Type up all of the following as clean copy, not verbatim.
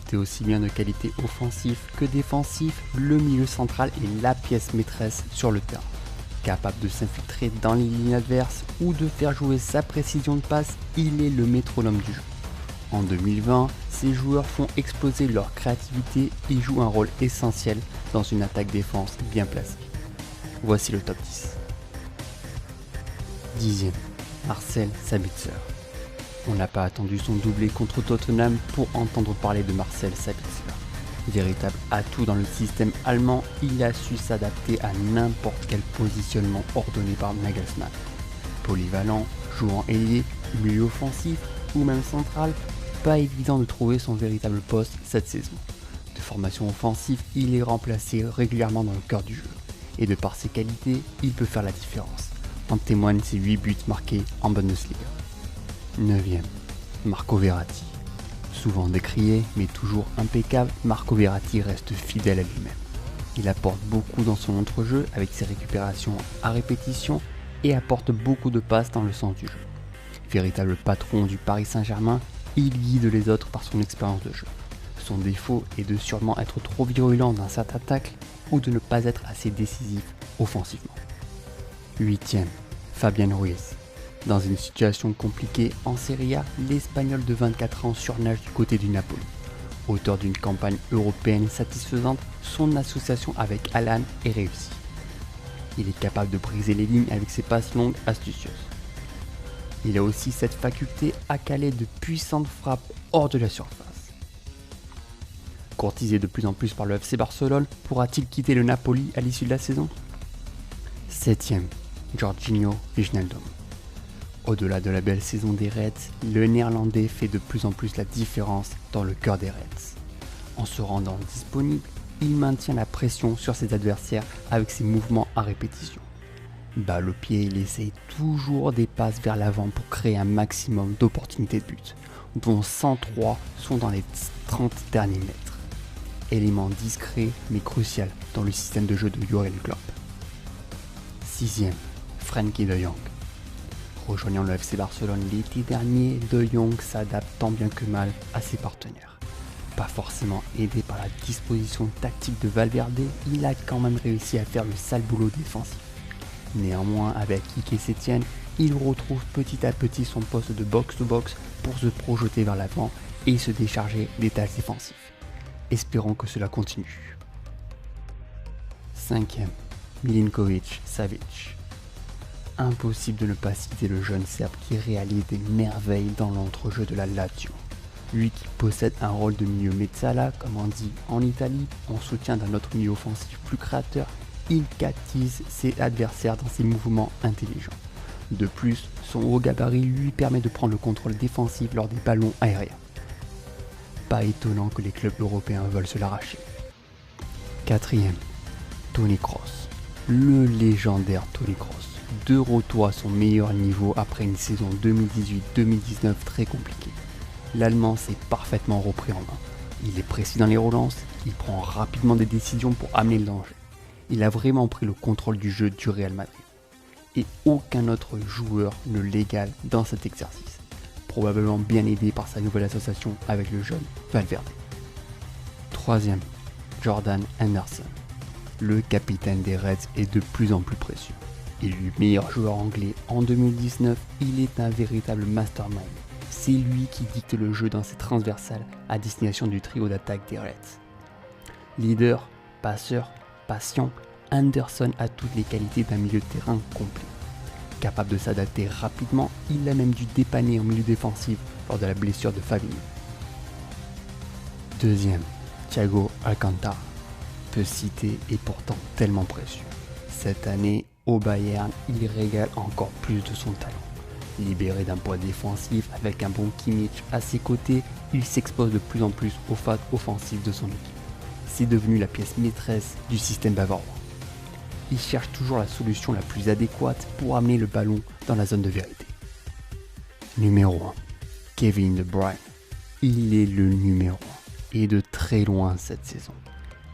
Doté aussi bien de qualités offensives que défensives, le milieu central est la pièce maîtresse sur le terrain. Capable de s'infiltrer dans les lignes adverses ou de faire jouer sa précision de passe, il est le métronome du jeu. En 2020, ces joueurs font exploser leur créativité et jouent un rôle essentiel dans une attaque-défense bien placée. Voici le top 10. 10e, Marcel Sabitzer. On n'a pas attendu son doublé contre Tottenham pour entendre parler de Marcel Sabitzer. Véritable atout dans le système allemand, il a su s'adapter à n'importe quel positionnement ordonné par Nagelsmann. Polyvalent, jouant ailier, milieu offensif ou même central, pas évident de trouver son véritable poste cette saison. De formation offensive, il est remplacé régulièrement dans le cœur du jeu. Et de par ses qualités, il peut faire la différence. En témoignent ses 8 buts marqués en Bundesliga. 9e, Marco Verratti. Souvent décrié, mais toujours impeccable, Marco Verratti reste fidèle à lui-même. Il apporte beaucoup dans son entrejeu avec ses récupérations à répétition et apporte beaucoup de passes dans le sens du jeu. Véritable patron du Paris Saint-Germain, il guide les autres par son expérience de jeu. Son défaut est de sûrement être trop virulent dans certains tacles ou de ne pas être assez décisif offensivement. 8e, Fabian Ruiz. Dans une situation compliquée en Serie A, l'Espagnol de 24 ans surnage du côté du Napoli. Auteur d'une campagne européenne satisfaisante, son association avec Alan est réussie. Il est capable de briser les lignes avec ses passes longues astucieuses. Il a aussi cette faculté à caler de puissantes frappes hors de la surface. Courtisé de plus en plus par le FC Barcelone, pourra-t-il quitter le Napoli à l'issue de la saison ? 7e, Jorginho Wijnaldum. Au-delà de la belle saison des Reds, le Néerlandais fait de plus en plus la différence dans le cœur des Reds. En se rendant disponible, il maintient la pression sur ses adversaires avec ses mouvements à répétition. Balle au pied, il essaye toujours des passes vers l'avant pour créer un maximum d'opportunités de but, dont 103 sont dans les 30 derniers mètres. Élément discret mais crucial dans le système de jeu de Jürgen Klopp. 6e, Frenkie de Jong. Rejoignant le FC Barcelone l'été dernier, De Jong s'adapte tant bien que mal à ses partenaires. Pas forcément aidé par la disposition tactique de Valverde, il a quand même réussi à faire le sale boulot défensif. Néanmoins, avec Quique Setien, il retrouve petit à petit son poste de box-to-box pour se projeter vers l'avant et se décharger des tâches défensives. Espérons que cela continue. 5e, Milinkovic Savic. Impossible de ne pas citer le jeune Serbe qui réalise des merveilles dans l'entrejeu de la Lazio. Lui qui possède un rôle de milieu mezzala, comme on dit en Italie, en soutien d'un autre milieu offensif plus créateur, il captive ses adversaires dans ses mouvements intelligents. De plus, son haut gabarit lui permet de prendre le contrôle défensif lors des ballons aériens. Pas étonnant que les clubs européens veulent se l'arracher. 4e, Toni Kroos. Le légendaire Toni Kroos. De retour à son meilleur niveau après une saison 2018-2019 très compliquée. L'Allemand s'est parfaitement repris en main. Il est précis dans les relances, il prend rapidement des décisions pour amener le danger. Il a vraiment pris le contrôle du jeu du Real Madrid. Et aucun autre joueur ne l'égale dans cet exercice. Probablement bien aidé par sa nouvelle association avec le jeune Valverde. 3e, Jordan Henderson. Le capitaine des Reds est de plus en plus précieux. Élu meilleur joueur anglais en 2019, il est un véritable mastermind. C'est lui qui dicte le jeu dans ses transversales à destination du trio d'attaque des Reds. Leader, passeur, patient, Henderson a toutes les qualités d'un milieu de terrain complet. Capable de s'adapter rapidement, il a même dû dépanner en milieu défensif lors de la blessure de Fabinho. 2e, Thiago Alcantara. Peu cité et pourtant tellement précieux. Cette année, au Bayern, il régale encore plus de son talent. Libéré d'un poids défensif avec un bon Kimmich à ses côtés, il s'expose de plus en plus aux phases offensives de son équipe. C'est devenu la pièce maîtresse du système bavarois. Il cherche toujours la solution la plus adéquate pour amener le ballon dans la zone de vérité. Numéro 1, Kevin De Bruyne. Il est le numéro 1 et de très loin cette saison.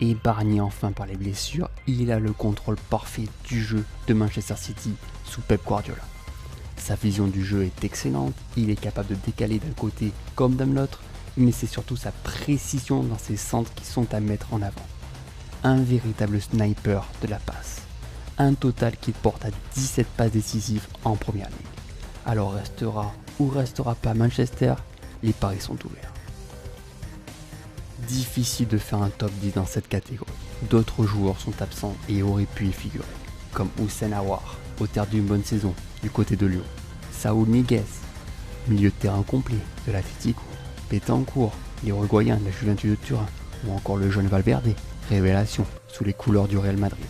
Épargné enfin par les blessures, il a le contrôle parfait du jeu de Manchester City sous Pep Guardiola. Sa vision du jeu est excellente, il est capable de décaler d'un côté comme de l'autre, mais c'est surtout sa précision dans ses centres qui sont à mettre en avant. Un véritable sniper de la passe. Un total qui porte à 17 passes décisives en première ligue. Alors restera ou restera pas Manchester, les paris sont ouverts. Difficile de faire un top 10 dans cette catégorie. D'autres joueurs sont absents et auraient pu y figurer, comme Houssen Aouar, auteur d'une bonne saison du côté de Lyon, Saúl Ñíguez, milieu de terrain complet de l'Atlético, Betancourt, l'Uruguayen de la Juventus de Turin, ou encore le jeune Valverde, révélation sous les couleurs du Real Madrid.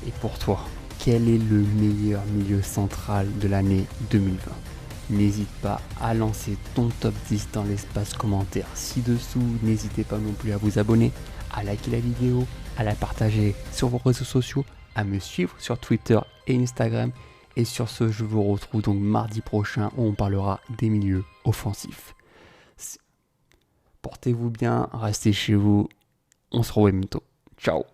Et pour toi, quel est le meilleur milieu central de l'année 2020 ? N'hésite pas à lancer ton top 10 dans l'espace commentaire ci-dessous. N'hésitez pas non plus à vous abonner, à liker la vidéo, à la partager sur vos réseaux sociaux, à me suivre sur Twitter et Instagram. Et sur ce, je vous retrouve donc mardi prochain où on parlera des milieux offensifs. Portez-vous bien, restez chez vous. On se revoit bientôt. Ciao.